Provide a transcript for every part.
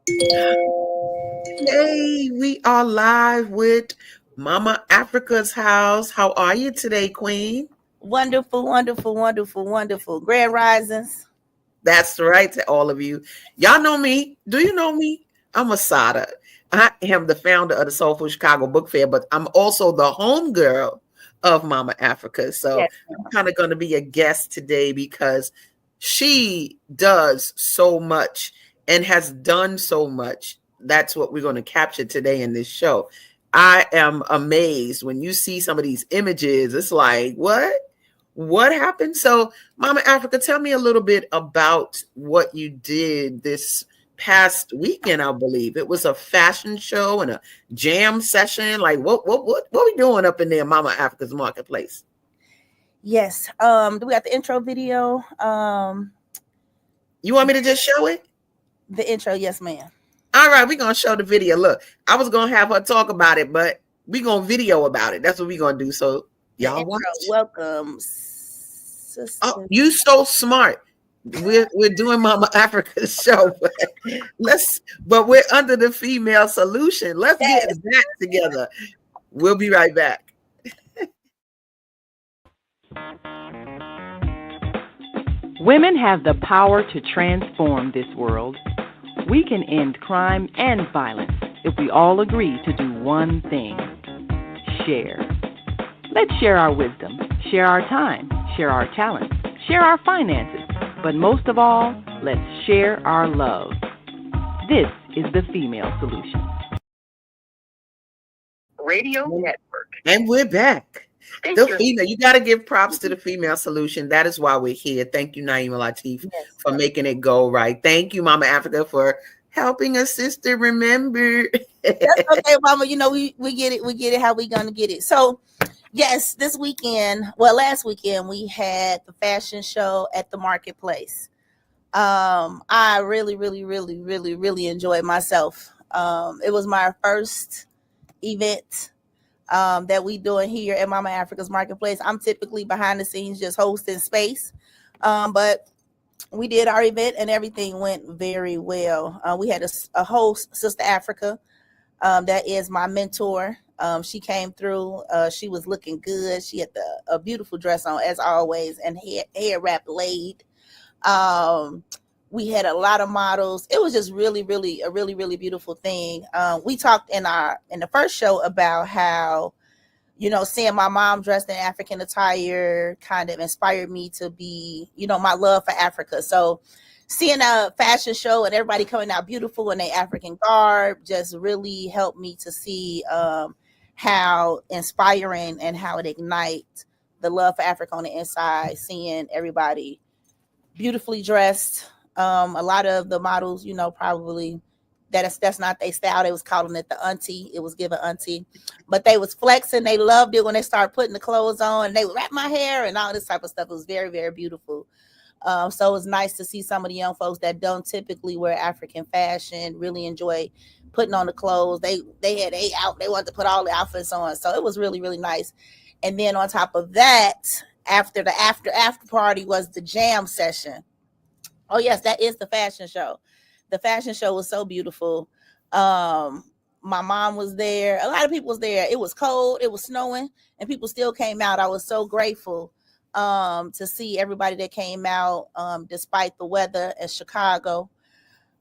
Hey, we are live with Mama Africa's house. How are you today, Queen? Wonderful, wonderful, wonderful, wonderful. Grand Risings. That's right to all of you. Y'all know me. Do you know me? I'm Asada. I am the founder of the Soulful Chicago Book Fair, but I'm also the home girl of Mama Africa. So Yes. I'm kind of going to be a guest today because she does so much and has done so much. That's what we're going to capture today in this show. I am amazed when you see some of these images. It's like, what? What happened? So, Mama Africa, tell me a little bit about what you did this past weekend. I believe it was a fashion show and a jam session. Like, what we doing up in there, Mama Africa's marketplace? Yes. Do we got the intro video? You want me to just show it? The intro, yes, ma'am. All right, we're gonna show the video. Look, I was gonna have her talk about it, but we're gonna video about it. That's what we're gonna do. So The y'all intro. watch. Welcome, Oh, sister. you so smart. We're doing Mama Africa's show, but we're under the female solution. Let's get Yes. back together. We'll be right back. Women have the power to transform this world. We can end crime and violence if we all agree to do one thing: share. Let's share our wisdom, share our time, share our talents, share our finances, but most of all, let's share our love. This is the Female Solution. Radio Network. And we're back. The female, you got to give props to the female solution. That is why we're here. Thank you, Naima Latif, Yes. for making it go right. Thank you, Mama Africa, for helping a sister remember. That's okay, Mama. You know, we get it. We get it how we gonna get it. So yes, this weekend, well, last weekend we had the fashion show at the marketplace. I really, really, really, really, really enjoyed myself. It was my first event that we doing here at Mama Africa's Marketplace. I'm typically behind the scenes just hosting space. But we did our event and everything went very well. We had a host, Sister Africa, that is my mentor. She came through. She was looking good. She had a beautiful dress on as always and hair wrap laid. Um, we had a lot of models. It was just really, really a really, really beautiful thing. We talked in the first show about how, you know, seeing my mom dressed in African attire kind of inspired me to be, you know, my love for Africa. So seeing a fashion show and everybody coming out beautiful in their African garb just really helped me to see how inspiring and how it ignites the love for Africa on the inside, seeing everybody beautifully dressed. A lot of the models, you know, probably that's not their style. They was calling it the auntie. It was given auntie, but they was flexing. They loved it when they started putting the clothes on. And they would wrap my hair and all this type of stuff. It was very, very beautiful. So it was nice to see some of the young folks that don't typically wear African fashion really enjoy putting on the clothes. They wanted to put all the outfits on. So it was really, really nice. And then on top of that, after the after party was the jam session. Oh yes, that is the fashion show. The fashion show was so beautiful. My mom was there. A lot of people was there. It was cold. It was snowing, and people still came out. I was so grateful to see everybody that came out despite the weather in Chicago.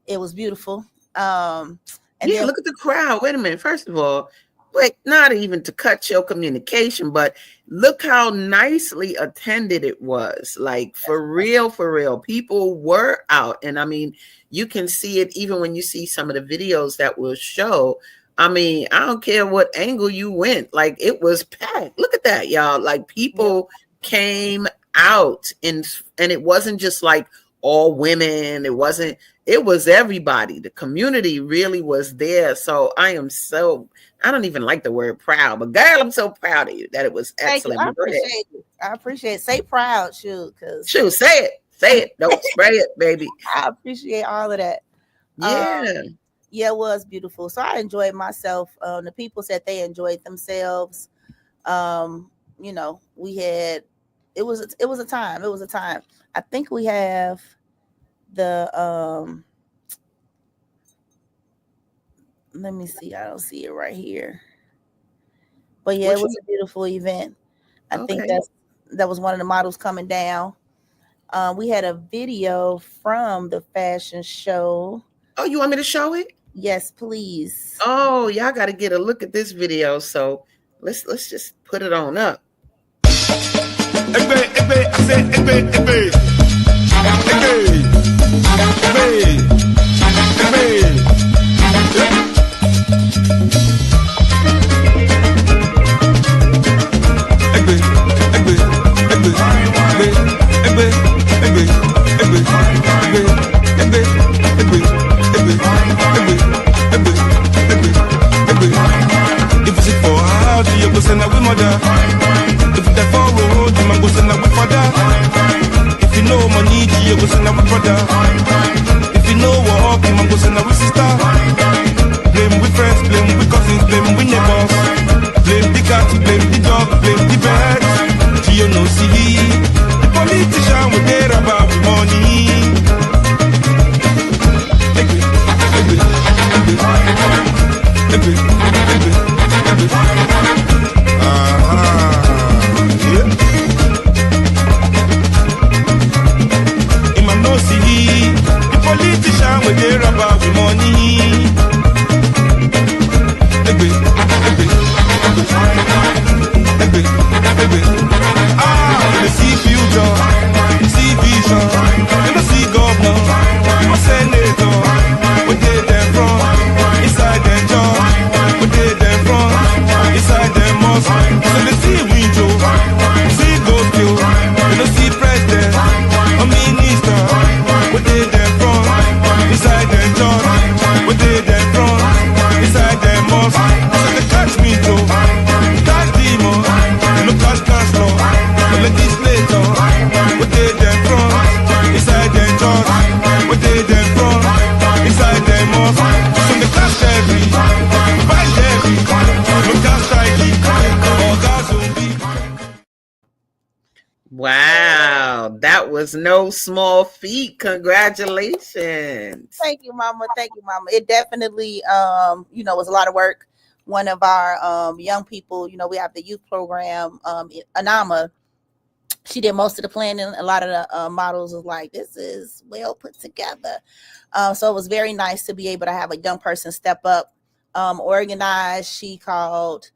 It was beautiful. And Yeah, then look at the crowd. Wait a minute. First of all, wait, not even to cut your communication, but look how nicely attended it was. Like for real, for real. People were out. And I mean, you can see it even when you see some of the videos that will show. I mean, I don't care what angle you went, like it was packed. Look at that, y'all. Like yeah, people came out and it wasn't just like all women. It was everybody. The community really was there. So I don't even like the word proud, but girl, I'm so proud of you that it was thank you. excellent. I But go ahead. appreciate it. I appreciate it. Say proud, shoot, because Shoot, say it. Say it. Don't spray it, baby. I appreciate all of that. Yeah. Yeah, it was beautiful. So I enjoyed myself. The people said they enjoyed themselves. You know, we had it was a time. It was a time. I think we have the Let me see. I don't see it right here. But yeah, What it was you? a beautiful event. I think Okay. that was one of the models coming down. We had a video from the fashion show. Oh, you want me to show it? Yes, please. Oh, y'all got to get a look at this video. So let's just put it on up. Egbe, egbe, I say egbe, egbe. Egbe, egbe, egbe. If you sit for house, you go send a we mother. If you die for road, you man go send a we father. If you know money, you go send a we brother. If you know work, you man go send a we sister. Blame we friends, blame we cousins, blame we neighbors. Blame the cat, blame the dog, blame the bird. You know see, the politician will care about the money. Imam no see, the politician will care about the money. They see future, see vision, they see governor, senator, what they them from, inside their job, what they them from, inside their mosque. So they see window, see gold kill, they don't see president, or minister, what they them from, inside their job, what they them from, inside their mosque. So they catch me too, catch demon, they no catch law. Legislator, what they them from, inside their church, what they them from, inside their mosque. So they cash every, buy every, no cash strike, or gas zombie. Wow, that was no small feat. Congratulations. Thank you, Mama. Thank you, Mama. It definitely, was a lot of work. One of our young people, we have the youth program, Anama. She did most of the planning. A lot of the models was like, this is well put together. So it was very nice to be able to have a young person step up, organize. She called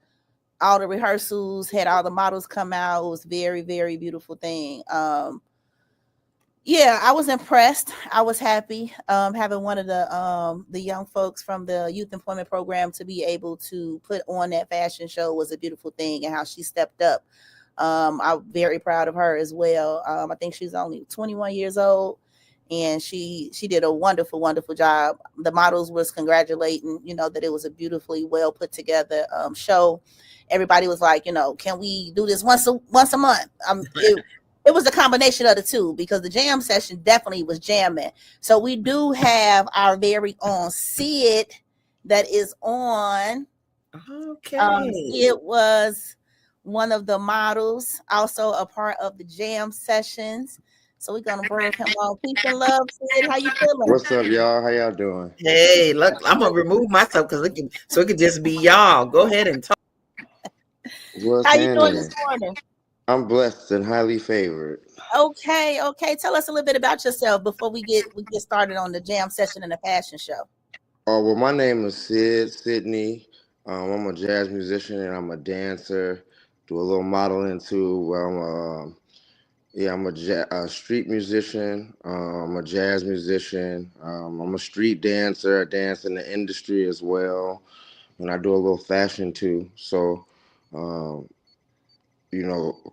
all the rehearsals, had all the models come out. It was very, very beautiful thing. Yeah, I was impressed. I was happy having one of the young folks from the youth employment program to be able to put on that fashion show was a beautiful thing, and how she stepped up. I'm very proud of her as well. I think she's only 21 years old, and she did a wonderful, wonderful job. The models was congratulating, that it was a beautifully well put together show. Everybody was like, can we do this once a month? It was a combination of the two, because the jam session definitely was jamming. So we do have our very own Sid that is on. Okay. It was one of the models, also a part of the jam sessions. So we're gonna bring him on. Peace and love, Sid. How you feeling? What's up, y'all? How y'all doing? Hey, look, I'm gonna remove myself because it can just be y'all. Go ahead and talk. What's How you doing happening? this morning? I'm blessed and highly favored. Okay. Tell us a little bit about yourself before we get started on the jam session and the fashion show. Oh, well, my name is Sydney. I'm a jazz musician and I'm a dancer. Do a little modeling too. I'm a street musician. I'm a jazz musician. I'm a street dancer. I dance in the industry as well, and I do a little fashion too. So,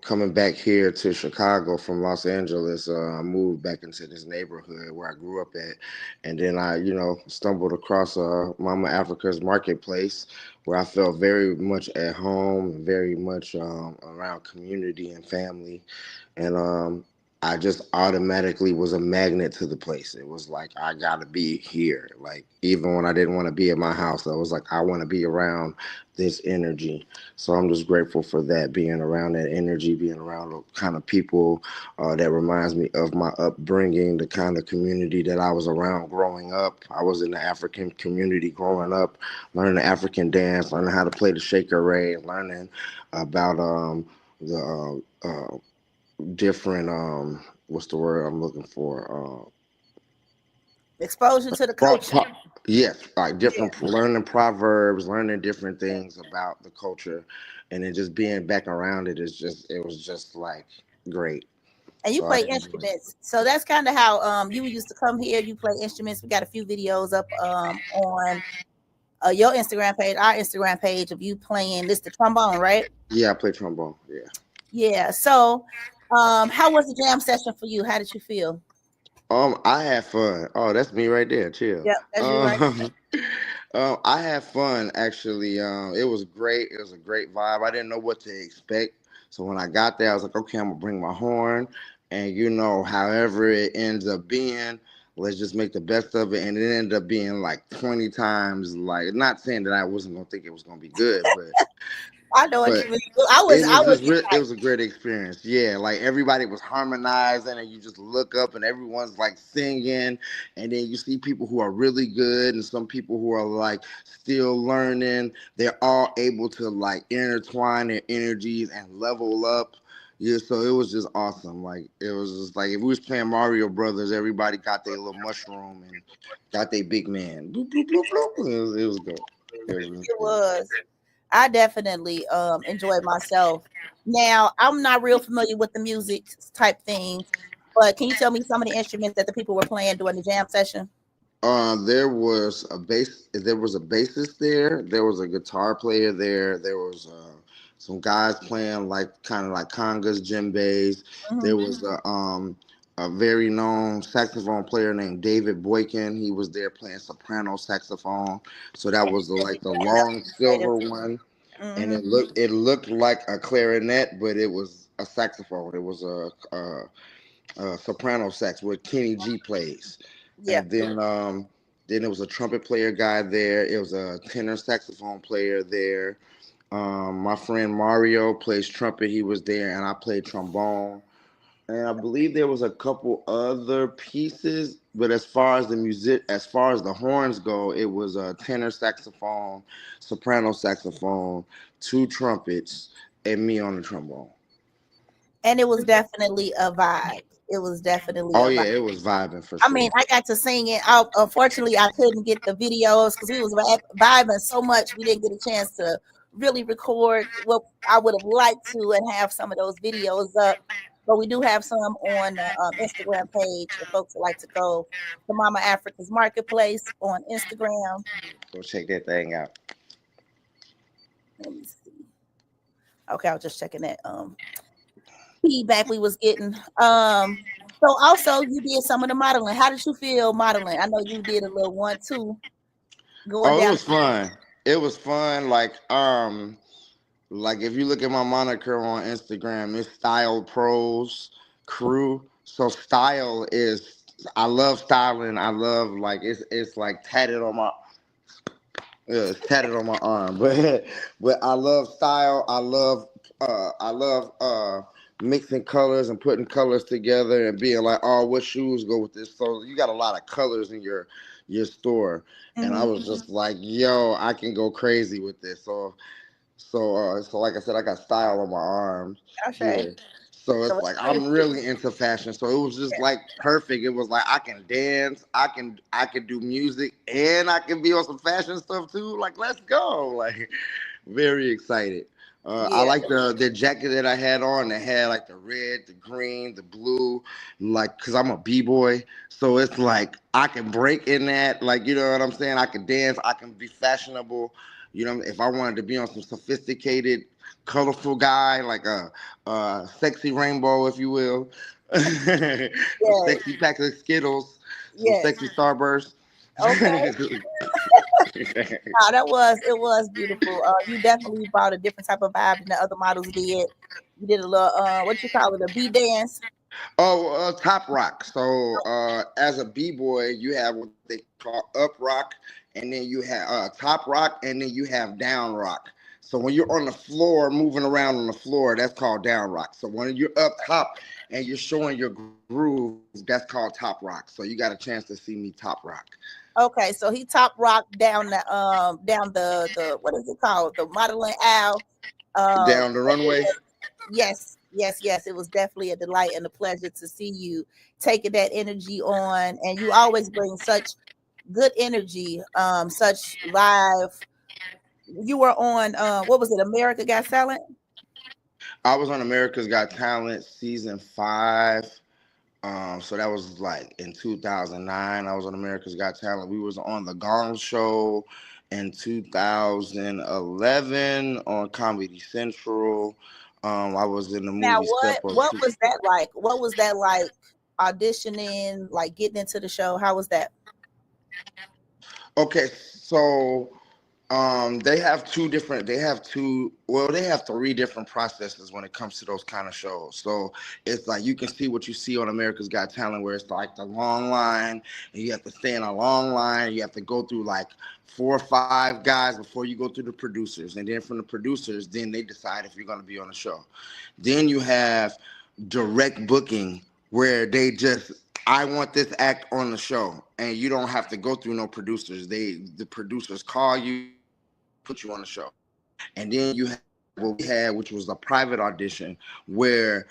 coming back here to Chicago from Los Angeles, I moved back into this neighborhood where I grew up at. And then I, stumbled across Mama Africa's Marketplace, where I felt very much at home, very much around community and family. And I just automatically was a magnet to the place. It was like I gotta be here. Like even when I didn't want to be at my house, I was like I want to be around this energy. So I'm just grateful for that, being around that energy, being around the kind of people that reminds me of my upbringing, the kind of community that I was around growing up. I was in the African community growing up, learning the African dance, learning how to play the shaker ray, learning about the different what's the word I'm looking for? Exposure to the Pro, culture. pro, yes, like Yeah. different learning proverbs, learning different things about the culture, and then just being back around it is just it was just like great. And you So I play enjoyed it. instruments. So that's kind of how you used to come here, you play instruments. We got a few videos up on your Instagram page, our Instagram page of you playing this the trombone, right? Yeah, I play trombone. Yeah. Yeah. So how was the jam session for you? How did you feel? I had fun. Oh, that's me right there. Chill. Yep, that's you right. I had fun actually. It was great. It was a great vibe. I didn't know what to expect, so when I got there, I was like, okay, I'm gonna bring my horn, and however it ends up being, let's just make the best of it. And it ended up being like 20 times. Like, not saying that I wasn't gonna think it was gonna be good, I know what but you mean. I was it I was was just it excited. was a great experience. Yeah, like everybody was harmonizing, and you just look up, and everyone's like singing, and then you see people who are really good, and some people who are like still learning. They're all able to like intertwine their energies and level up. Yeah, so it was just awesome. Like it was just like if we was playing Mario Brothers, everybody got their little mushroom and got their big man. Bloop, bloop, bloop, bloop. It was good. It was really It good. was. I definitely enjoyed myself. Now I'm not real familiar with the music type things, but can you tell me some of the instruments that the people were playing during the jam session? There was a bass. There was a bassist there. There was a guitar player there. There was some guys playing like kind of like congas, djembes. Mhm. There was a very known saxophone player named David Boykin. He was there playing soprano saxophone. So that was like the long silver one, and Mhm. it looked like a clarinet, but it was a saxophone. It was a soprano sax where Kenny G plays, Yeah. and then there was a trumpet player guy there. It was a tenor saxophone player there. My friend Mario plays trumpet. He was there, and I played trombone. And I believe there was a couple other pieces, but as far as the horns go, it was a tenor saxophone, soprano saxophone, two trumpets, and me on the trombone. And it was definitely a vibe. It was definitely Oh a vibe. yeah, it was vibing for I mean, sure. I got to sing it. Unfortunately, I couldn't get the videos because we was vibing so much. We didn't get a chance to really record what I would have liked to and have some of those videos up. But we do have some on the Instagram page if folks would like to go to Mama Africa's Marketplace on Instagram. Go check that thing out. Let me see. Okay, I was just checking that feedback we was getting. So also you did some of the modeling. How did you feel modeling? I know you did a little one too, going Oh, it down. was fun. It was fun. Like if you look at my moniker on Instagram, it's Style Pros Crew. So style is I love styling. I love like it's like tatted on my yeah, it's tatted on my arm. But I love style. I love mixing colors and putting colors together and being like, oh, what shoes go with this? So you got a lot of colors in your store. And I Mhm. was just like, yo, I can go crazy with this. So like I said, I got style on my arms. Okay. Yeah. So So it's it's like pretty I'm really into fashion. So it was just like perfect. It was like I can dance, I can do music, and I can be on some fashion stuff too. Like let's go. Like very excited. I yeah. like the jacket that I had on that had like the red, the green, the blue, like because I'm a b-boy. So it's like I can break in that, like you know what I'm saying. I can dance, I can be fashionable. If I wanted to be on some sophisticated, colorful guy, like a sexy rainbow, if you will, some Yes. sexy pack of Skittles, some Yes. sexy Starburst. Okay. Wow, it was beautiful. You definitely brought a different type of vibe than the other models did. You did a little what you call it, a B dance. Oh, top rock. So as a b-boy, you have what they call up rock, and then you have top rock, and then you have down rock. So when you're on the floor, moving around on the floor, that's called down rock. So when you're up top and you're showing your groove, that's called top rock. So you got a chance to see me top rock. Okay, so he top rock down the what is it called? The modeling aisle. Down the runway. Yes, yes, yes. It was definitely a delight and a pleasure to see you taking that energy on. And you always bring such good energy, such live. You were on what was it, America Got Talent? I was on America's Got Talent season 5. So that was like in 2009. I was on America's Got Talent. We was on the Gong Show in 2011 on Comedy Central. I was in the Now movie Step Up. what was that like? What was that like auditioning, like getting into the show? How was that? Okay, so they have three different processes when it comes to those kind of shows. So it's like you can see what you see on America's Got Talent, where it's like the long line, and you have to stay in a long line. You have to go through like 4 or 5 guys before you go through the producers, and then from the producers, then they decide if you're going to be on the show. Then you have direct booking, where I want this act on the show, and you don't have to go through no producers. The producers call you, put you on the show. And then you have what we had, which was a private audition, where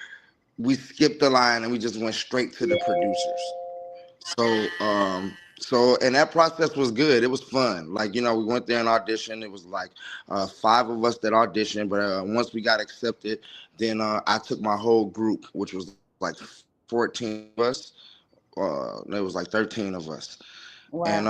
we skipped the line and we just went straight to the producers. And that process was good. It was fun. Like, we went there and auditioned. It was like 5 of us that auditioned, but once we got accepted, then I took my whole group, which was like 14 of us. There was like 13 of us. Wow. And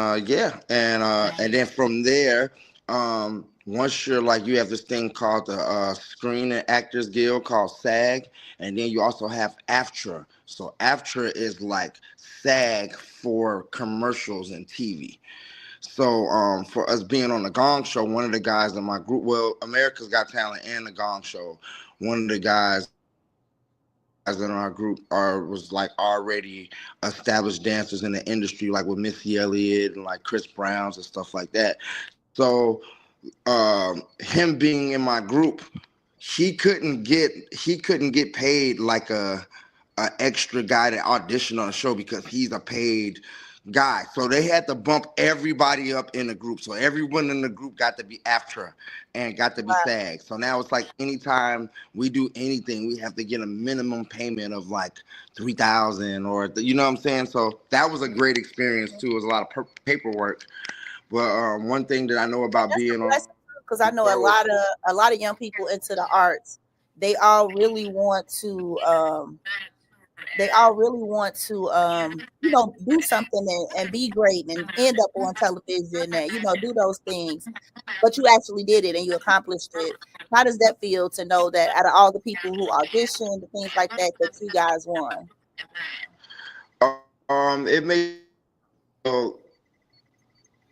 and then from there, once you're like, you have this thing called the Screen and Actors Guild, called SAG, and then you also have AFTRA. So AFTRA is like SAG for commercials and TV. So for us being on the Gong Show, one of the guys in my group, well, America's Got Talent and the Gong Show, one of the guys in our group was like already established dancers in the industry, like with Missy Elliott and like Chris Browns and stuff like that. So him being in my group, he couldn't get paid like a extra guy to audition on a show, because he's a paid guy. So they had to bump everybody up in the group. So everyone in the group got to be AFTRA and got to be SAG. So now it's like anytime we do anything, we have to get a minimum payment of like $3,000, or you know what I'm saying? So that was a great experience too. It was a lot of paperwork. But one thing that I know about being on, because I know a lot of young people into the arts, they all really want to do something and be great and end up on television and do those things. But you actually did it and you accomplished it. How does that feel to know that out of all the people who auditioned and things like that, that you guys won? It made me feel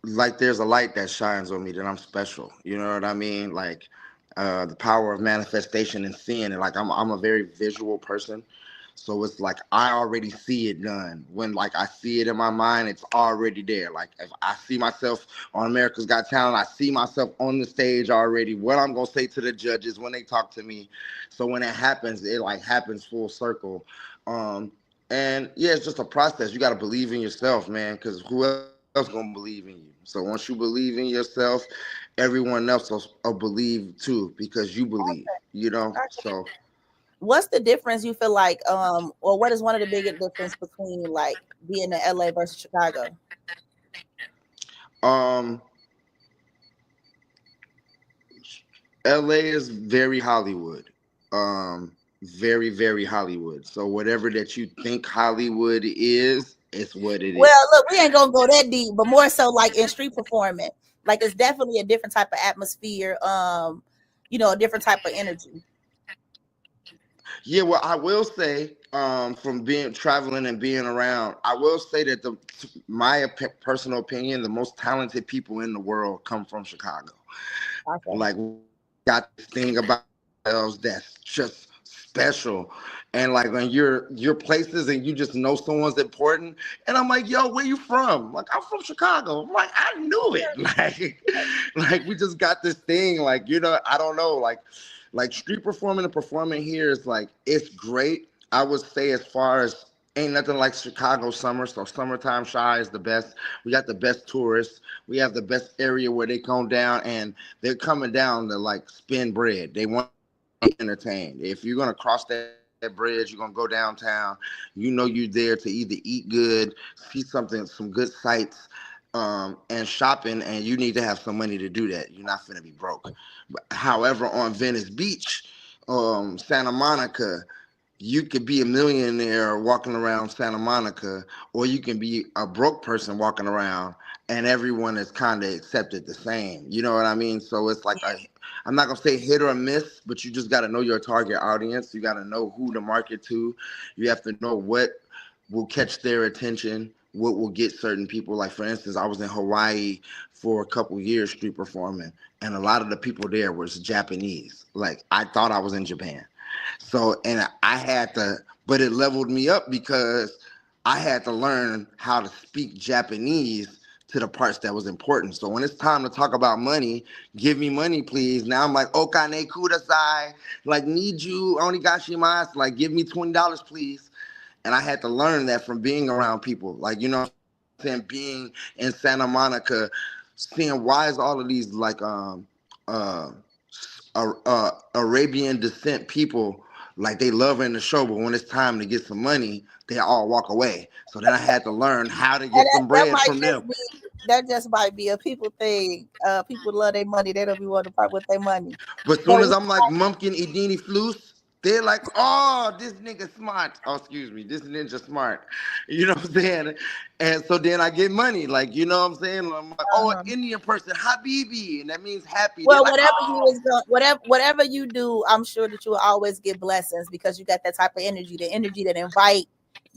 like there's a light that shines on me, that I'm special. You know what I mean? Like the power of manifestation and seeing it. Like I'm a very visual person. So it's like I already see it done. When like I see it in my mind, it's already there. Like if I see myself on America's Got Talent, I see myself on the stage already, what I'm gonna say to the judges when they talk to me. So when it happens, it like happens full circle. And yeah, it's just a process. You gotta believe in yourself, man, because who else gonna believe in you? So once you believe in yourself, everyone else will believe too, because you believe, so. What's the difference you feel like, or what is one of the biggest difference between like being in LA versus Chicago? LA is very Hollywood. Very, very Hollywood. So whatever that you think Hollywood is, it's what it is. Well, look, we ain't gonna go that deep, but more so like in street performing. Like it's definitely a different type of atmosphere, a different type of energy. Yeah, well, I will say, from traveling and being around, I will say that my personal opinion, the most talented people in the world come from Chicago. Okay. Like, we got this thing about ourselves that's just special. And like when you're places and you just know someone's important. And I'm like, yo, where you from? Like, I'm from Chicago. I'm like, I knew it. Like we just got this thing, like, you know, I don't know, like street performing and performing here is like, it's great. I would say as far as ain't nothing like Chicago summer. So summertime Shy is the best. We got the best tourists. We have the best area where they come down and they're coming down to like spend bread. They want to be entertained. If you're going to cross that bridge, you're going to go downtown, you know, you're there to either eat good, see something, some good sights, and shopping, and you need to have some money to do that. You're not going to be broke. However, on Venice Beach, Santa Monica, you could be a millionaire walking around Santa Monica, or you can be a broke person walking around, and everyone is kind of accepted the same. You know what I mean? So it's like I'm not gonna say hit or miss, but you just got to know your target audience. You got to know who to market to. You have to know what will catch their attention, what will get certain people. Like, for instance, I was in Hawaii for a couple years street performing, and a lot of the people there was Japanese. Like, I thought I was in Japan. So, and I had to, but it leveled me up because I had to learn how to speak Japanese to the parts that was important. So when it's time to talk about money, give me money, please. Now I'm like, okane kudasai, like, need you, onigashimasu, like, give me $20, please. And I had to learn that from being around people. Like, you know what I'm saying, being in Santa Monica, seeing why is all of these like Arabian descent people, like, they love her in the show, but when it's time to get some money, they all walk away. So then I had to learn how to get some bread from them. That just might be a people thing. People love their money. They don't be wanting to part with their money. But as soon as I'm like, Mumpkin Idini Flus, they're like, oh, this nigga smart. Oh, excuse me, this ninja smart. You know what I'm saying? And so then I get money, like, you know what I'm saying? I'm like, oh, an Indian person, Habibi, and that means happy. Well, like, whatever you do, I'm sure that you will always get blessings because you got that type of energy, the energy that invite,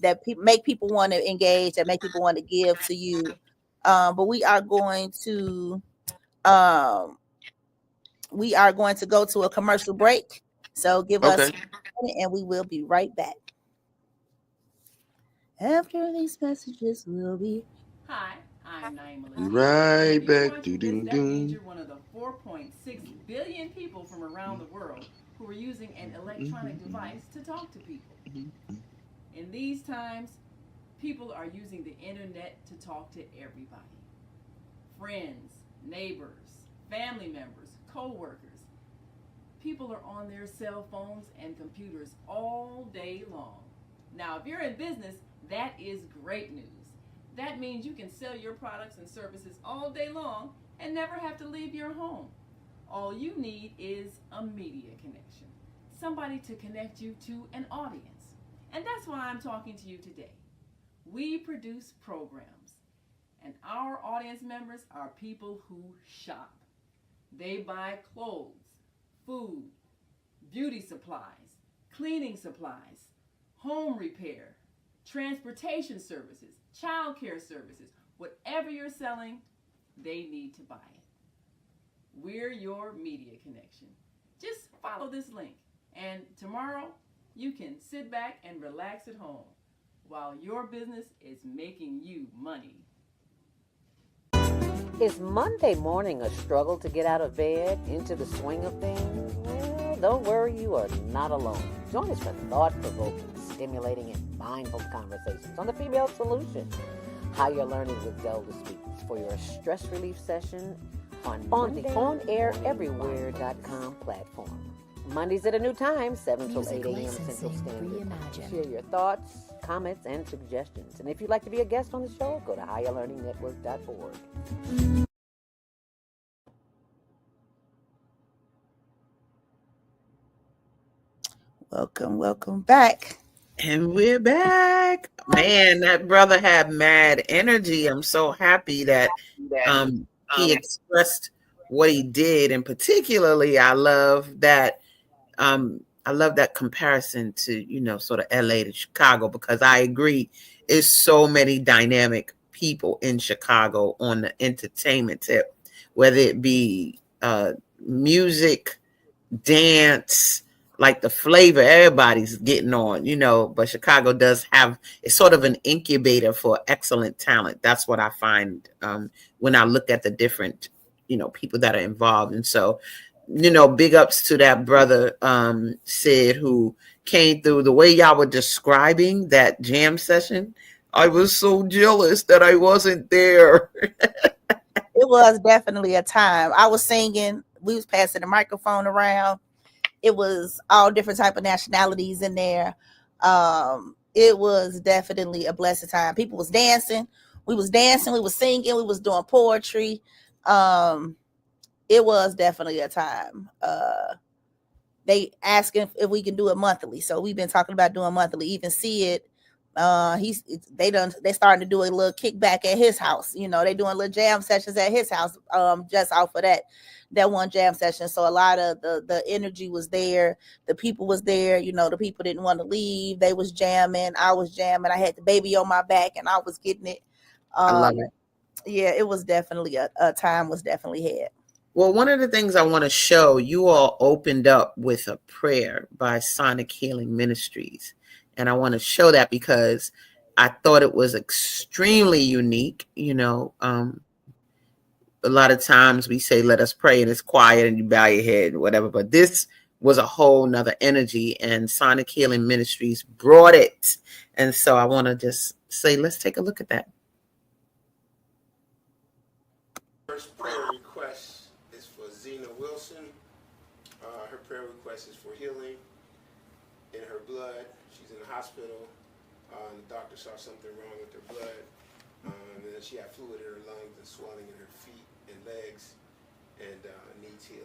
that make people want to engage, that make people want to give to you. But we are going to go to a commercial break. So give us a minute and we will be right back. After these messages, we'll be. Hi, I'm Naima. Right back. That means you're one of the 4.6 billion people from around the world who are using an electronic device to talk to people. In these times, people are using the internet to talk to everybody. Friends, neighbors, family members, co-workers. People are on their cell phones and computers all day long. Now, if you're in business, that is great news. That means you can sell your products and services all day long and never have to leave your home. All you need is a media connection, somebody to connect you to an audience. And that's why I'm talking to you today. We produce programs, and our audience members are people who shop. They buy clothes, food, beauty supplies, cleaning supplies, home repair, transportation services, child care services. Whatever you're selling, they need to buy it. We're your media connection. Just follow this link, and tomorrow you can sit back and relax at home while your business is making you money. Is Monday morning a struggle to get out of bed, into the swing of things? Well, don't worry, you are not alone. Join us for thought-provoking, stimulating, and mindful conversations on the Female Solution. Higher Learning with Zelda speaks for your stress relief session on the OnAirEverywhere.com platform. Mondays at a new time, 7 till 8 a.m. Central Standard Time. Share your thoughts, comments, and suggestions. And if you'd like to be a guest on the show, go to higherlearningnetwork.org. Welcome back. And we're back. Man, that brother had mad energy. I'm so happy that he expressed what he did, and particularly I love that comparison to, you know, sort of LA to Chicago, because I agree, it's so many dynamic people in Chicago on the entertainment tip, whether it be music, dance, like the flavor, everybody's getting on, you know, but Chicago does have, it's sort of an incubator for excellent talent. That's what I find when I look at the different, you know, people that are involved. And so, you know, big ups to that brother, Sid, who came through. The way y'all were describing that jam session, I was so jealous that I wasn't there. It was definitely a time. I was singing, we was passing the microphone around. It was all different type of nationalities in there. It was definitely a blessed time. People was dancing. We was dancing. We was singing. We was doing poetry. It was definitely a time. They asking if we can do it monthly. So we've been talking about doing monthly. Even see it. They starting to do a little kickback at his house. You know, they doing little jam sessions at his house. Just off of that one jam session. So a lot of the energy was there. The people was there. You know, the people didn't want to leave. They was jamming. I was jamming. I had the baby on my back and I was getting it. I love it. Yeah, it was definitely a time was definitely had. Well, one of the things I want to show, you all opened up with a prayer by Sonic Healing Ministries. And I want to show that because I thought it was extremely unique. You know, a lot of times we say, let us pray, and it's quiet and you bow your head or whatever. But this was a whole nother energy, and Sonic Healing Ministries brought it. And so I want to just say, let's take a look at that. First prayer request is for Zena Wilson. Her prayer request is for healing in her blood. She's in the hospital. The doctor saw something wrong with her blood. And then she had fluid in her lungs and swelling in her feet and legs, and needs healing.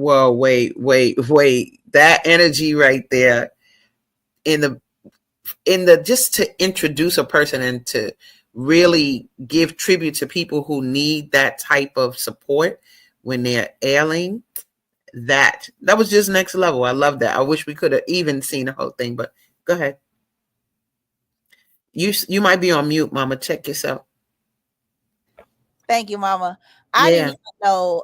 Whoa, wait. That energy right there in the just to introduce a person and to really give tribute to people who need that type of support when they're ailing. That was just next level. I love that. I wish we could have even seen the whole thing, but go ahead. You might be on mute, Mama. Check yourself. Thank you, Mama. I didn't even know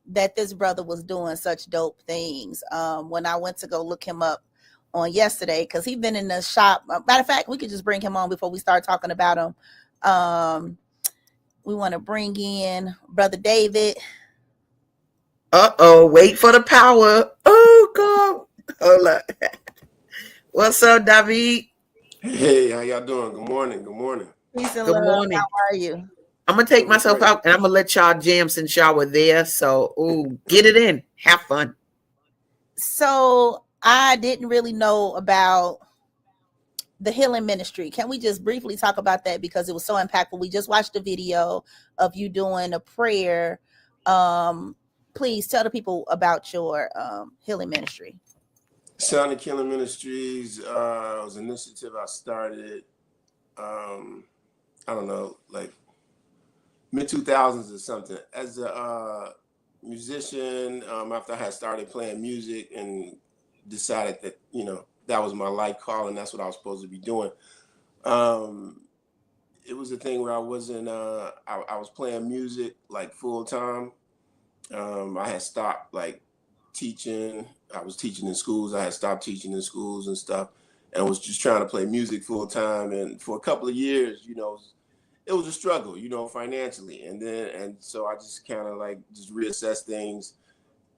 that this brother was doing such dope things. When I went to go look him up on yesterday, because he's been in the shop. Matter of fact, we could just bring him on before we start talking about him. We want to bring in Brother David. Wait for the power. Oh, God. Hold up. What's up, David? Hey, how y'all doing? Good morning. Good morning. Peace and Good love. morning. How are you? I'm going to take myself out and I'm going to let y'all jam since y'all were there. So, get it in. Have fun. So, I didn't really know about the healing ministry. Can we just briefly talk about that, because it was so impactful? We just watched a video of you doing a prayer. Please tell the people about your healing ministry. Sonic Healing Ministries was an initiative I started, I don't know, like mid-2000s or something. As a musician, after I had started playing music and decided that, that was my life calling, that's what I was supposed to be doing. It was a thing where I wasn't, I was playing music like full time. I had stopped like teaching. I was teaching in schools. I had stopped teaching in schools and stuff, and was just trying to play music full time. And for a couple of years, it was a struggle, financially. And so I just kind of like just reassessed things,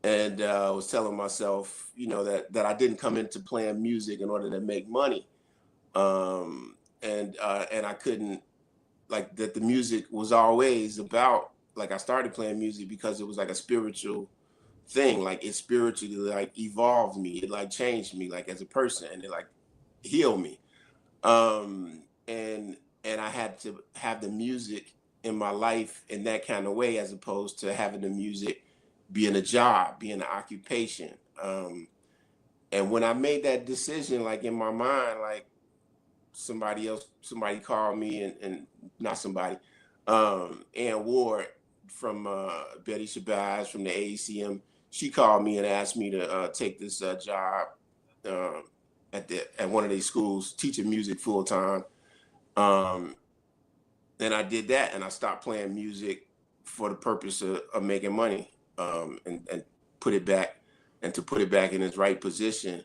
and was telling myself, that I didn't come into playing music in order to make money, and I couldn't, like, that the music was always about, like, I started playing music because it was like a spiritual thing. Like, it spiritually like evolved me. It like changed me like as a person, and it like healed me. And I had to have the music in my life in that kind of way, as opposed to having the music being a job, being an occupation. And when I made that decision, like in my mind, like somebody called me, and not somebody, Ann Ward from Betty Shabazz from the AECM, she called me and asked me to take this job at one of these schools, teaching music full time. And I did that, and I stopped playing music for the purpose of making money, and put it back in its right position.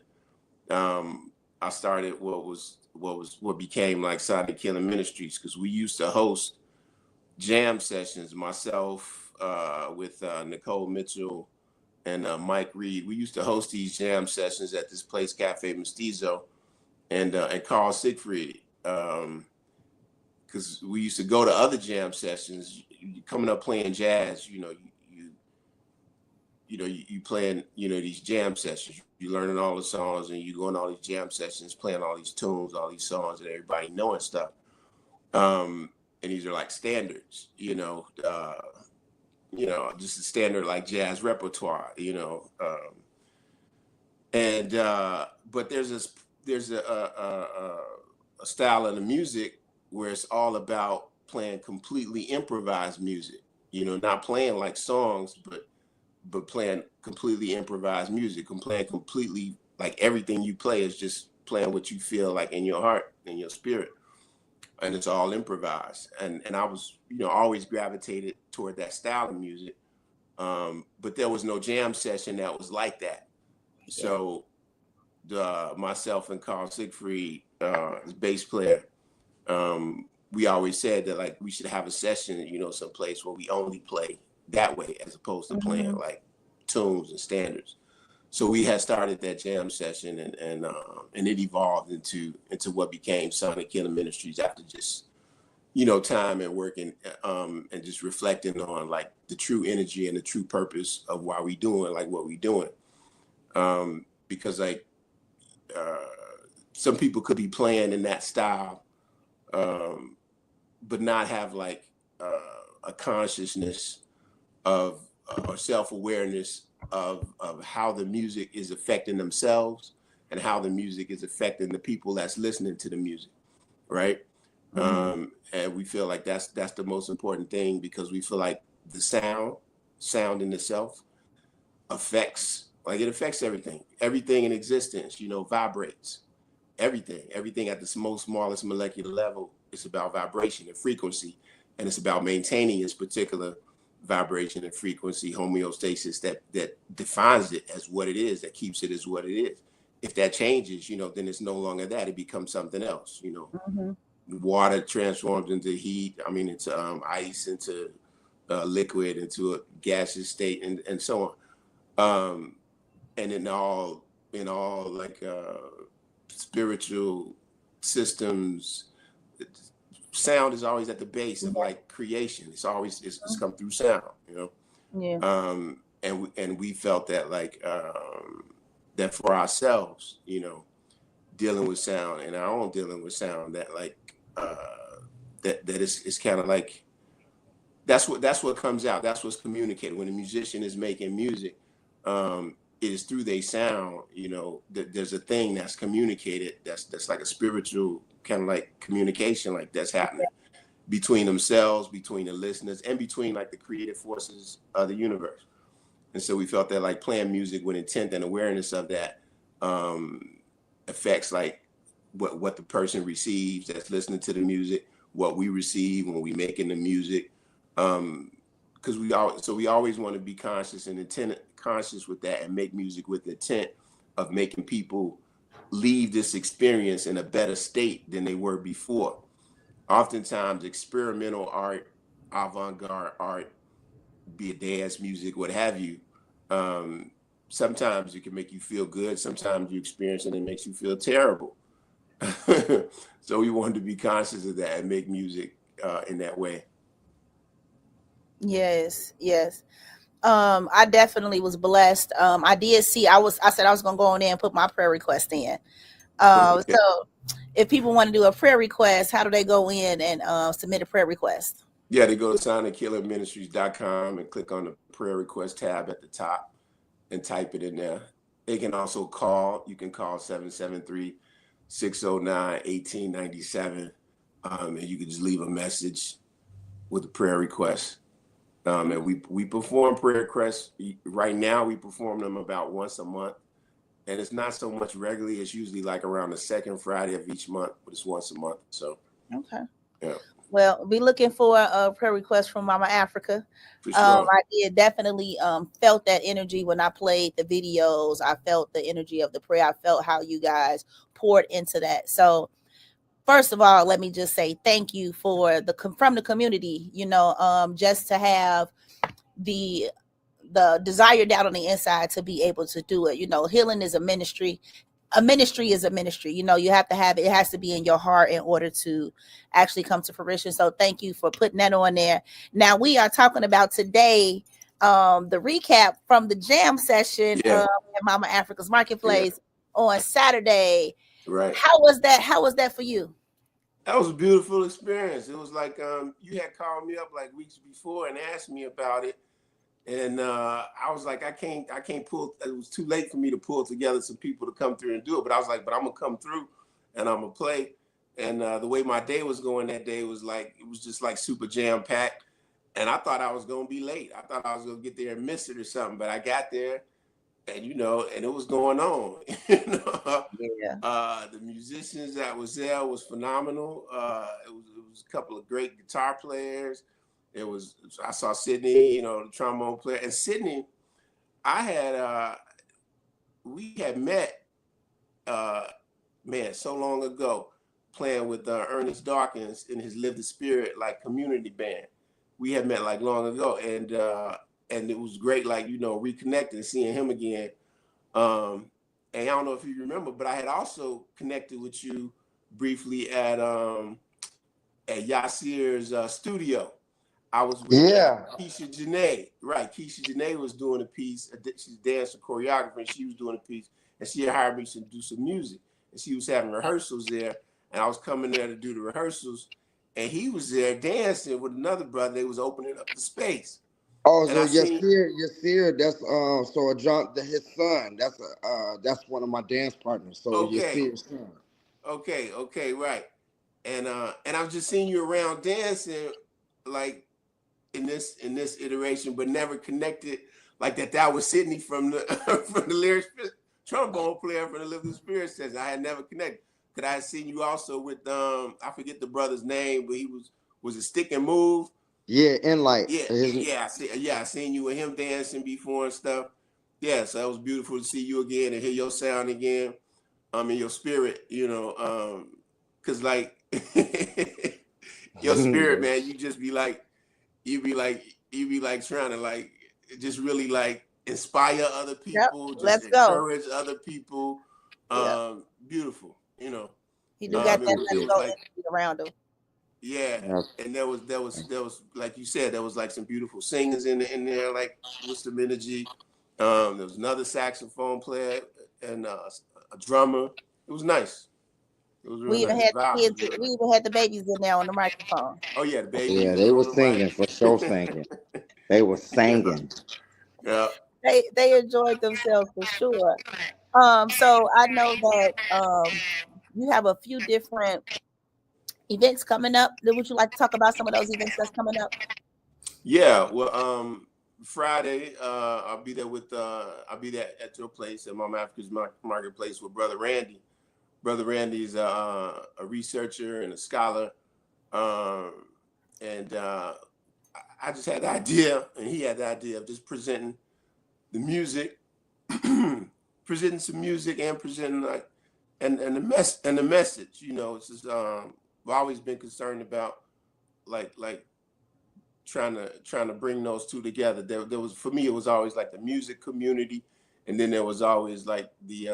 I started what became like Sonic Healing Ministries, because we used to host jam sessions, myself with Nicole Mitchell and Mike Reed. We used to host these jam sessions at this place, Cafe Mestizo, and Carl Siegfried, because we used to go to other jam sessions, coming up playing jazz. You playing, these jam sessions, you learning all the songs, and you going to all these jam sessions, playing all these tunes, all these songs that everybody know and stuff. And these are like standards, just a standard like jazz repertoire, but there's a style in the music where it's all about playing completely improvised music, not playing like songs, but playing completely improvised music, and playing completely like everything you play is just playing what you feel like in your heart, in your spirit. And it's all improvised. And I was, always gravitated toward that style of music. But there was no jam session that was like that. Yeah. So myself and Carl Siegfried, his bass player, we always said that like we should have a session, someplace where we only play that way, as opposed to playing like tunes and standards. So we had started that jam session, and it evolved into what became Sonic Healing Ministries after just, time and working, and just reflecting on like the true energy and the true purpose of why we doing like what we doing. Because like some people could be playing in that style, but not have like a consciousness of or self-awareness of how the music is affecting themselves and how the music is affecting the people that's listening to the music, right? And we feel like that's the most important thing, because we feel like the sound in itself affects everything in existence, vibrates. Everything at the most smallest molecular level is about vibration and frequency, and it's about maintaining its particular vibration and frequency homeostasis that defines it as what it is, that keeps it as what it is. If that changes, then it's no longer that, it becomes something else. Water transforms into heat, into ice, into liquid, into a gaseous state, and so on. And in all like spiritual systems, sound is always at the base of like creation. It's come through sound, Yeah. And we felt that like that for ourselves, dealing with sound and our own dealing with sound, that like that it's kind of like that's what comes out. That's what's communicated when a musician is making music. It is through their sound, that there's a thing that's communicated. That's like a spiritual kind of like communication, like that's happening between themselves, between the listeners, and between like the creative forces of the universe. And so we felt that like playing music with intent and awareness of that affects like what the person receives that's listening to the music, what we receive when we making the music. Because we always want to be conscious and conscious with that, and make music with the intent of making people leave this experience in a better state than they were before. Oftentimes experimental art, avant-garde art, be it dance music, what have you, sometimes it can make you feel good, sometimes you experience it and it makes you feel terrible. So we wanted to be conscious of that and make music in that way. Yes. I definitely was blessed. I did see, I said I was going to go on there and put my prayer request in. So if people want to do a prayer request, how do they go in and submit a prayer request? Yeah, they go to silentKillerMinistries.com and click on the prayer request tab at the top and type it in there. They can also call. You can call 773-609-1897, and you can just leave a message with a prayer request. And we perform prayer requests. Right now, we perform them about once a month. And it's not so much regularly. It's usually like around the second Friday of each month, but it's once a month. So, okay. Yeah. Well, be looking for a prayer request from Mama Africa. For sure. I did definitely felt that energy when I played the videos. I felt the energy of the prayer. I felt how you guys poured into that. So, first of all, let me just say thank you for from the community, just to have the desire down on the inside to be able to do it. Healing is a ministry. A ministry is a ministry. You have to have it. It has to be in your heart in order to actually come to fruition. So thank you for putting that on there. Now we are talking about today, the recap from the jam session at Mama Africa's Marketplace on Saturday. Right. How was that? How was that for you? That was a beautiful experience. It was like you had called me up like weeks before and asked me about it. And I was like, I can't pull. It was too late for me to pull together some people to come through and do it. But I was like, I'm gonna come through and I'm gonna play. And the way my day was going that day was like, it was just like super jam packed. And I thought I was gonna be late. I thought I was gonna get there and miss it or something. But I got there, and and it was going on. The musicians that was there was phenomenal. It was a couple of great guitar players. I saw Sydney, the trombone player, and Sydney, we had met, so long ago, playing with Ernest Dawkins in his Live the Spirit, like community band. We had met like long ago, and it was great, like, reconnecting, seeing him again. And I don't know if you remember, but I had also connected with you briefly at Yasir's studio. I was with Keisha Janae. Right. Keisha Janae was doing a piece. She's a dancer, choreographer, and she was doing a piece. And she had hired me to do some music. And she was having rehearsals there. And I was coming there to do the rehearsals. And he was there dancing with another brother. They was opening up the space. Oh, And so I seen Yasir, that's so John, his son. That's one of my dance partners. So okay, Yasir's son. okay, right. And I've just seen you around dancing, like in this iteration, but never connected like that was Sydney from the from the lyrics trombone player from the Living Spirit says. I had never connected. Could I have seen you also with I forget the brother's name, but he was a Stick and Move. Yeah, in like I seen you with him dancing before and stuff. Yeah, so it was beautiful to see you again and hear your sound again. In your spirit, cause like your spirit, man, you be like trying to like just really like inspire other people, just let's go. encourage other people. Beautiful, He do got that it was like, around him. Yeah, and there was like you said, there was like some beautiful singers in there, like with some energy. There was another saxophone player and a drummer. It was nice. It was real We even nice. had the kids. We even had the babies in there on the microphone. Oh yeah, the babies. Yeah, they were singing for sure. Singing. They were singing. Yeah. They enjoyed themselves for sure. So I know that you have a few different events coming up. Would you like to talk about some of those events that's coming up? Yeah, well, Friday, I'll be there at your place at Mama Africa's Marketplace with Brother Randy. Brother Randy's a researcher and a scholar, and I just had the idea, and he had the idea of just presenting the music, presenting some music, and presenting like and the message. It's just I've always been concerned about like trying to bring those two together. There was, for me, it was always like the music community, and then there was always like the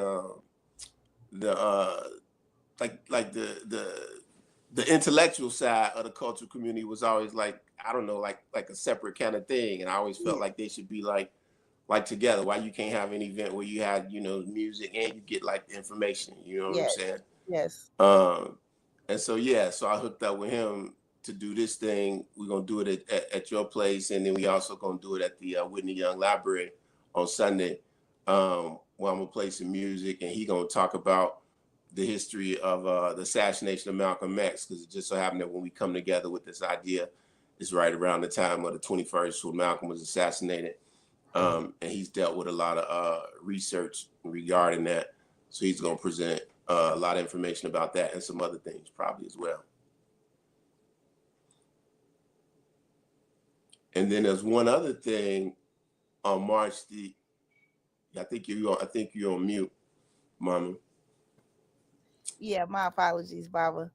intellectual side of the cultural community was always like, I don't know, like a separate kind of thing. And I always felt like they should be like together. Why you can't have an event where you had, music and you get like information, what I'm saying? Yes. And so I hooked up with him to do this thing. We're gonna do it at your place, and then we also gonna do it at the Whitney Young Library on Sunday. Where I'm gonna play some music, and he gonna talk about the history of the assassination of Malcolm X, because it just so happened that when we come together with this idea, it's right around the time of the 21st when Malcolm was assassinated. And he's dealt with a lot of research regarding that. So he's gonna present a lot of information about that and some other things probably as well. And then there's one other thing on March I think you're on mute, Mama. Yeah, my apologies, Baba.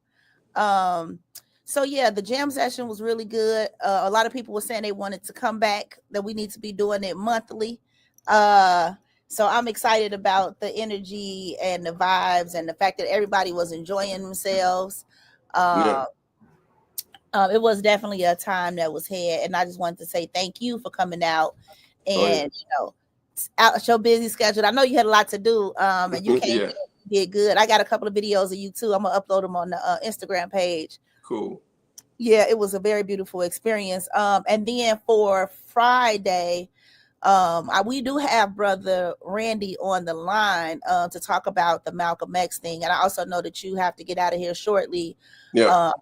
So yeah, the jam session was really good. A lot of people were saying they wanted to come back, that we need to be doing it monthly. So I'm excited about the energy and the vibes and the fact that everybody was enjoying themselves. It was definitely a time that was had, and I just wanted to say thank you for coming out and out your busy schedule. I know you had a lot to do, and you came in, did good. I got a couple of videos of you too. I'm gonna upload them on the Instagram page. Cool. Yeah, it was a very beautiful experience. And then for Friday, we do have Brother Randy on the line to talk about the Malcolm X thing, and I also know that you have to get out of here shortly. Yeah.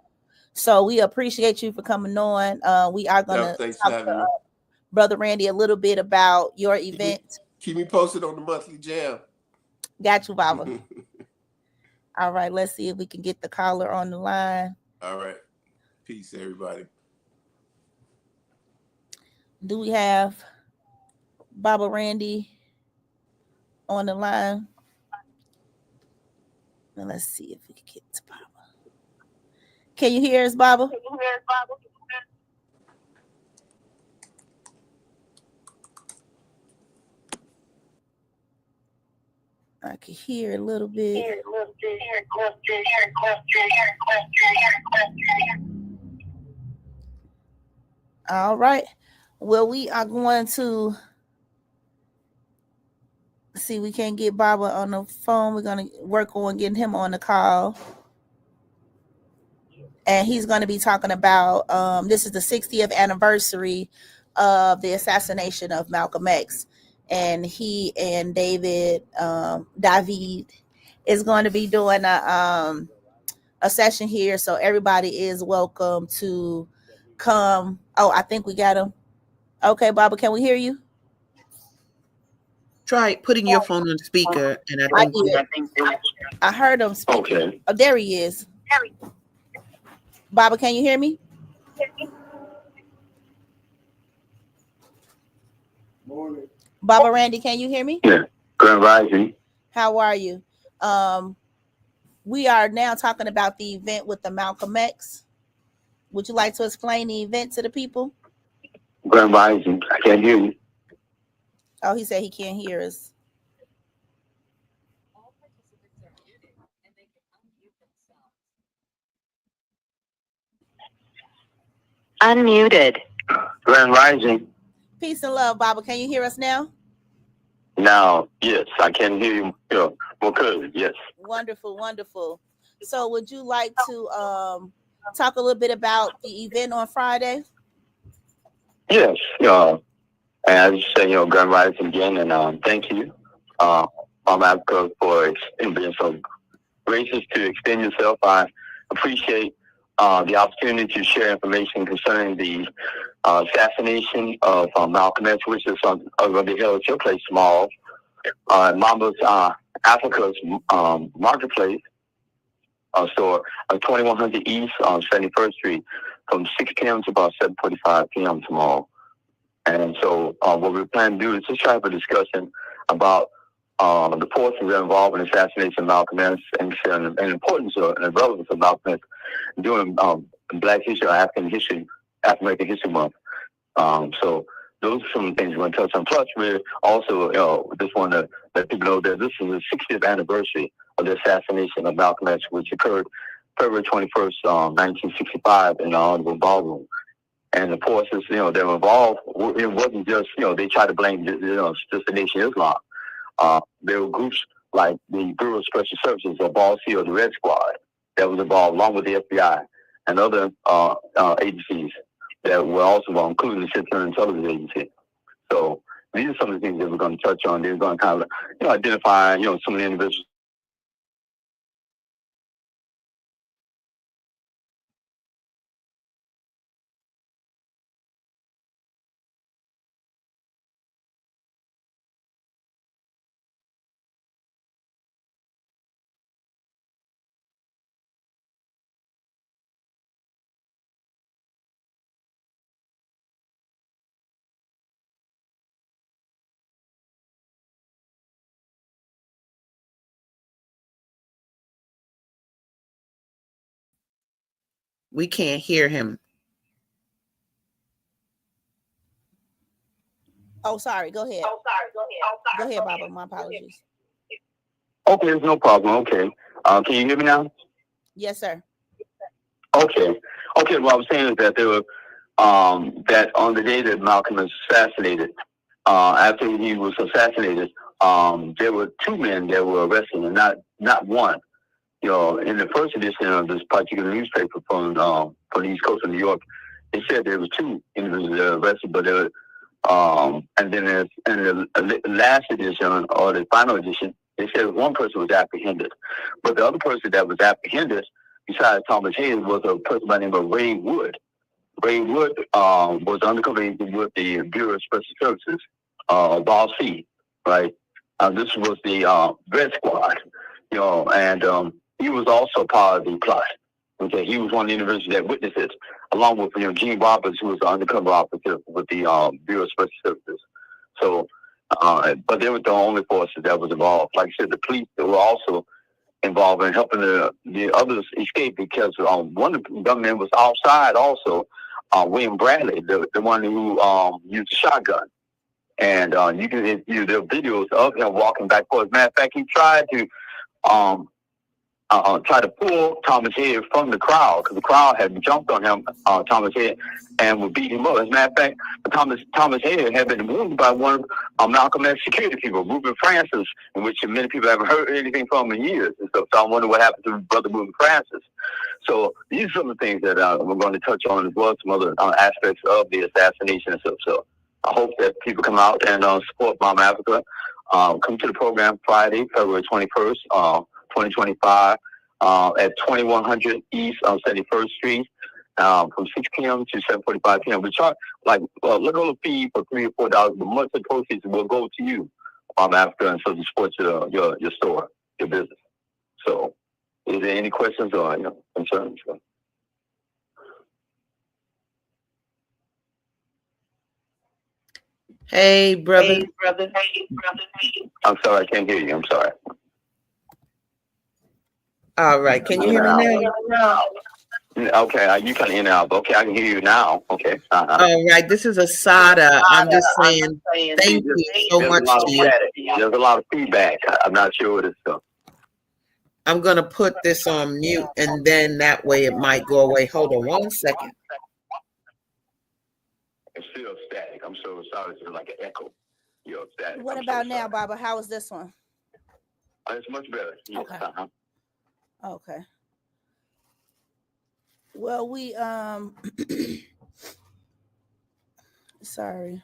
So we appreciate you for coming on. We are going to talk to Brother Randy a little bit about your event. Keep me posted on the monthly jam. Got you, Baba. All right, let's see if we can get the caller on the line. All right. Peace, everybody. Do we have Baba Randy on the line? Now let's see if we can get to Baba. Can you hear us, Baba? I can hear a little bit. All right. Well, we are going to see. We can't get Baba on the phone. We're going to work on getting him on the call. And he's going to be talking about, this is the 60th anniversary of the assassination of Malcolm X. And he and David is going to be doing a session here. So everybody is welcome to come. Oh, I think we got him. Okay, Baba, can we hear you? Try putting your phone on speaker, and I heard him speaking. Okay. Oh, there he is. Baba, can you hear me? Morning. Baba Randy, can you hear me? Yeah. Grand Rising. How are you? We are now talking about the event with the Malcolm X. Would you like to explain the event to the people? Grand Rising. I can't hear you. Oh, he said he can't hear us. Unmuted. Grand Rising. Peace and love, Baba. Can you hear us now? Now, yes, I can hear you. Yeah, okay, yes. Wonderful, wonderful. So would you like to talk a little bit about the event on Friday? Yes, and I just say, Grand Rising again, and thank you, Mama Africa, for being so gracious to extend yourself. I appreciate the opportunity to share information concerning the assassination of Malcolm X, which is going to be held at your place tomorrow, Mama's Africa's Marketplace store, 2100 East on 71st Street, from 6 p.m. to about 7:45 p.m. tomorrow. And so what we plan to do is just try to have a discussion about the forces that are involved in the assassination of Malcolm X and the importance and the relevance of Malcolm X during Black History or African American History Month. So those are some of the things we're going to touch on. Plus, we also just want to let people know that this is the 60th anniversary of the assassination of Malcolm X, which occurred February 21st, 1965 in the Honorable Ballroom. And the forces, that were involved, it wasn't just, they tried to blame, just the Nation of Islam. There were groups like the Bureau of Special Services, or Ball Seal, the Red Squad, that was involved, along with the FBI and other agencies that were also involved, including the Central Intelligence Agency. So these are some of the things that we're going to touch on. They're going to kind of, identify, some of the individuals. We can't hear him. Oh, sorry. Go ahead. Go ahead, Baba. My apologies. Okay, there's no problem. Okay. Can you hear me now? Yes, sir. Okay. What I was saying is that there were, that on the day that Malcolm was assassinated, after he was assassinated, there were two men that were arrested, and not one. In the first edition of this particular newspaper from the East Coast of New York, they said there were two individuals that were arrested, but there were, and then in the last edition or the final edition, they said one person was apprehended, but the other person that was apprehended, besides Thomas Hayes, was a person by the name of Ray Wood. Ray Wood was undercover agent with the Bureau of Special Services, Ball C, right? This was the Red Squad, and he was also part of the plot. Okay, he was one of the individuals that witnessed it, along with Gene Roberts, who was the undercover operative with the Bureau of Special Services. So, but they were the only forces that was involved. Like I said, the police were also involved in helping the others escape, because one of the gunmen was outside also, William Bradley, the one who used a shotgun. And you can there are videos of him walking back forth. As a matter of fact, he tried to pull Thomas Head from the crowd, because the crowd had jumped on him, Thomas Head, and would beat him up. As a matter of fact, Thomas Hale had been wounded by one of Malcolm X security people, Reuben Francis, in which many people haven't heard anything from in years and stuff. So I wonder what happened to Brother Reuben Francis. So these are some of the things that we're going to touch on as well, some other aspects of the assassination and stuff. So I hope that people come out and support Mama Africa. Come to the program Friday, February 21st, 2025, at 2100 East on 71st Street, from 6 p.m. to 7:45 p.m. We charge like a little fee for $3 or $4, but much of the proceeds will go to you, Mama Africa, and so to support your store, your business. So, is there any questions or concerns? Hey, brother. I'm sorry, I can't hear you. I'm sorry. All right. Can you hear me now? Okay, you kind of in and out. Okay, I can hear you now. Okay. All right. This is Asada. I'm just saying thank you so much to you. There's a lot of feedback. I'm not sure what it's doing. I'm going to put this on mute, and then that way it might go away. Hold on 1 second. It's still static. I'm so sorry. It's like an echo. You're static. What about now, Baba? How is this one? It's much better. Yes. Okay. Okay. Well, we sorry.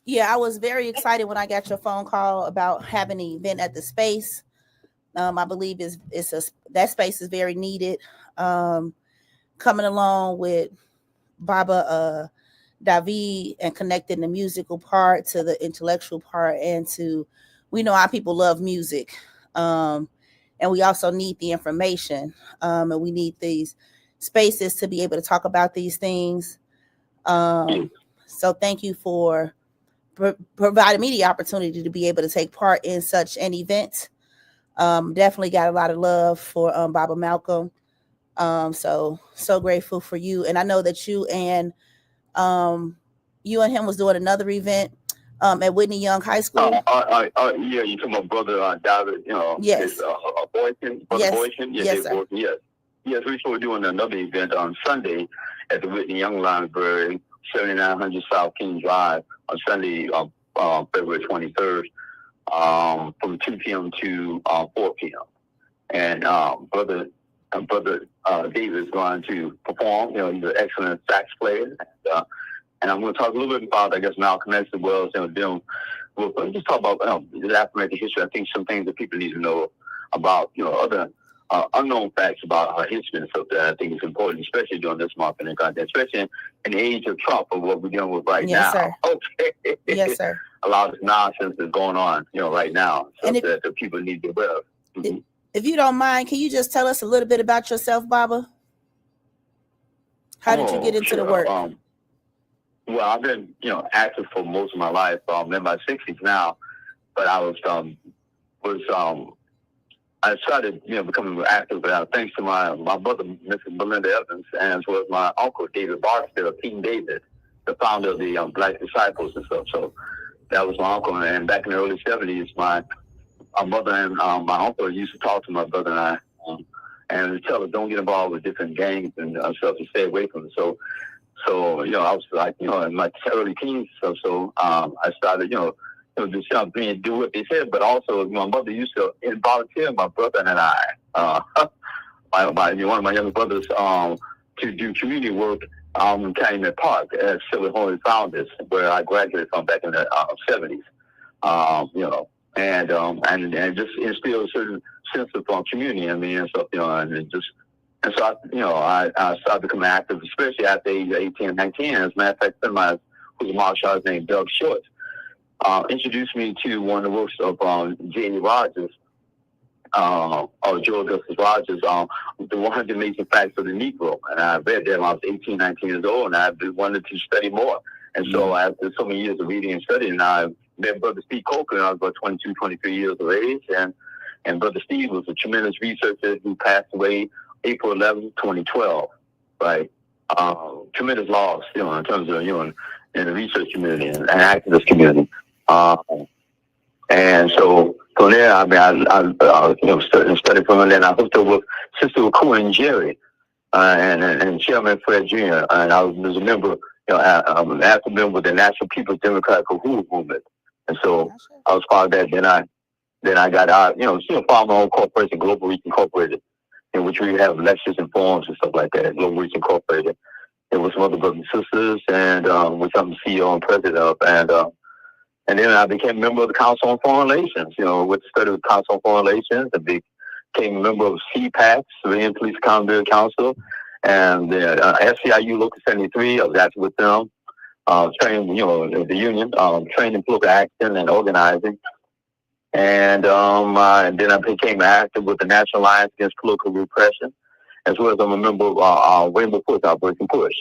Yeah, I was very excited when I got your phone call about having an event at the space. I believe that space is very needed. Coming along with Baba David and connecting the musical part to the intellectual part, and we know our people love music. And we also need the information, and we need these spaces to be able to talk about these things. So thank you for providing me the opportunity to be able to take part in such an event. Definitely got a lot of love for Baba Malcolm. So grateful for you. And I know that you and him was doing another event at Whitney Young High School. Yeah, you talking about Brother David, yes. His Boykin, Brother yes. Boykin? Yes, sir. Yes, we're doing another event on Sunday at the Whitney Young Library, 7900 South King Drive, on Sunday, February 23rd, from 2 p.m. to 4 p.m. And Brother David is going to perform. He's an excellent sax player. And I'm going to talk a little bit about, I guess, Malcolm X as well as we'll just talk about the African American history. I think some things that people need to know about, other unknown facts about our history and stuff that I think is important, especially during this market and content, especially in the age of Trump of what we're dealing with right now. Sir. Okay. Yes, sir. A lot of nonsense is going on, right now, so that the people need to be aware of. Mm-hmm. If you don't mind, can you just tell us a little bit about yourself, Baba? How did you get into the work? Well, I've been, active for most of my life. I'm in my 60s now, but I started, becoming active thanks to my mother, Mrs. Belinda Evans, and as well as my uncle, David Barksdale, King David, the founder of the Black Disciples and stuff. So that was my uncle. And back in the early 70s, my mother and my uncle used to talk to my brother and I, and tell us don't get involved with different gangs and stuff, to stay away from it. So I was like, in my early teens or so, I started, just do what they said, but also my mother used to volunteer my brother and I, one of my younger brothers, to do community work in Calumet Park at Silver Holy Founders, where I graduated from back in the 70s, and just instill a certain sense of community in me and stuff, and so I started becoming active, especially after age 18 and 19. As a matter of fact, a friend of mine who's a martial artist named Doug Short introduced me to one of the works of J.D. Rogers, or Joe Augustus Rogers, the 100 Amazing Facts of the Negro. And I read that when I was 18, 19 years old, and I wanted to study more. And so after so many years of reading and studying, I met Brother Steve Coker, and I was about 22, 23 years of age. And Brother Steve was a tremendous researcher who passed away April 11, 2012, right? Tremendous loss, in terms of, in the research community and activist community. And so from there, I studied from him, and then I hooked up with Sister Okua and Jerry. and Chairman Fred Jr. And I was a member, I'm an active member of the National People's Democratic Uhuru Movement. And so I was part of that. Then I got out, found my own corporation, Global Reach Incorporated, in which we have lectures and forums and stuff like that. Global Reach Incorporated. It was some other brothers and sisters, and which I'm the CEO and president of. And then I became a member of the Council on Foreign Relations, with the study of the Council on Foreign Relations. I became a member of CPAC, Civilian Police Accountability Council, and the SCIU Local 73. I was active with them, trained, the union, trained in political action and organizing. And then I became active with the National Alliance Against Political Repression, as well as I'm a member of Rainbow Push, Operation Push.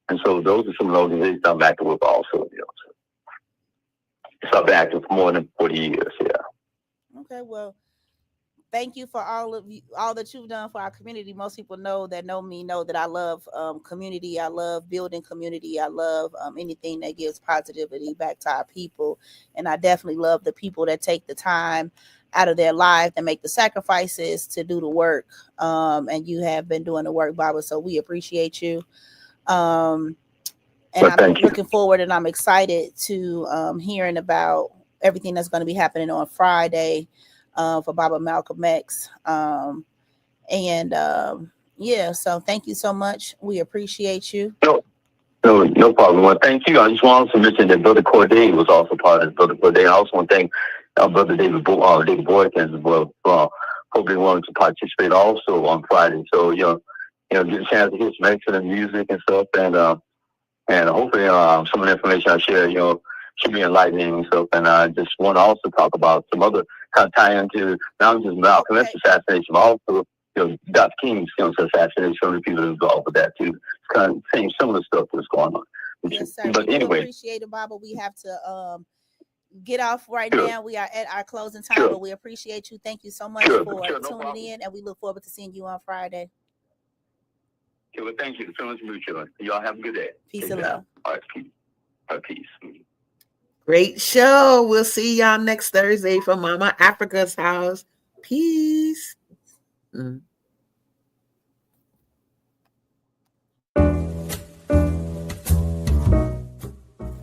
And so those are some of the organizations I'm active with also. So I've been active for more than 40 years, yeah. Okay, well, thank you for all that you've done for our community. Most people know me know that I love community. I love building community. I love anything that gives positivity back to our people. And I definitely love the people that take the time out of their life and make the sacrifices to do the work. And you have been doing the work, Baba. So we appreciate you. And I'm looking forward, and I'm excited to hearing about everything that's going to be happening on Friday for Baba Malcolm X. So thank you so much. We appreciate you. No problem. Well, thank you. I just wanted to mention that Brother Corday was also part of Brother Corday. I also want to thank Brother David Boykins as well. Hopefully wanted to participate also on Friday. So, get a chance to hear some excellent music and stuff. And hopefully some of the information I share, should be enlightening and stuff. And I just want to also talk about some other kind of tie into not just Malcolm X assassination, but also, Dr. King's assassination. Some of the people involved with that too. It's kind of same similar stuff that's going on. Yes, sir. But anyway, appreciate it, Baba. We have to get off right now. We are at our closing time, but we appreciate you. Thank you so much for tuning in, and we look forward to seeing you on Friday. Okay, well, thank you so much, mutual. Y'all have a good day. Peace and love. All right, peace. All right, peace. Great show. We'll see y'all next Thursday from Mama Africa's house. Peace.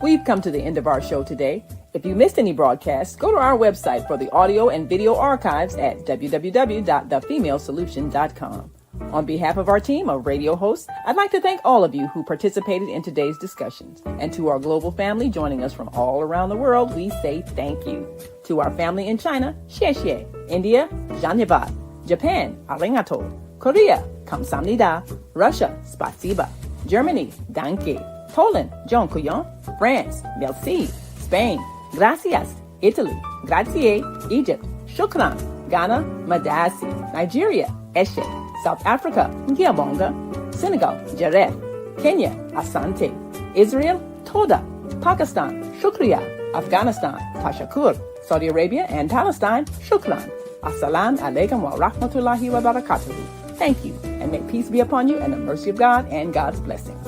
We've come to the end of our show today. If you missed any broadcasts, go to our website for the audio and video archives at www.thefemalesolution.com. On behalf of our team of radio hosts, I'd like to thank all of you who participated in today's discussions. And to our global family joining us from all around the world, we say thank you. To our family in China, xie xie. India, Dhanyavad. Japan, arigato. Korea, kamsamnida. Russia, spasiba. Germany, danke. Poland, dziękuję. France, merci. Spain, gracias. Italy, grazie. Egypt, shukran. Ghana, madasi. Nigeria, eshe. South Africa, Ngiabonga. Senegal, Jaref. Kenya, Asante. Israel, Toda. Pakistan, Shukriya. Afghanistan, Tashakur. Saudi Arabia and Palestine, Shukran. Assalamu alaikum wa rahmatullahi wa barakatuhu. Thank you, and may peace be upon you and the mercy of God and God's blessings.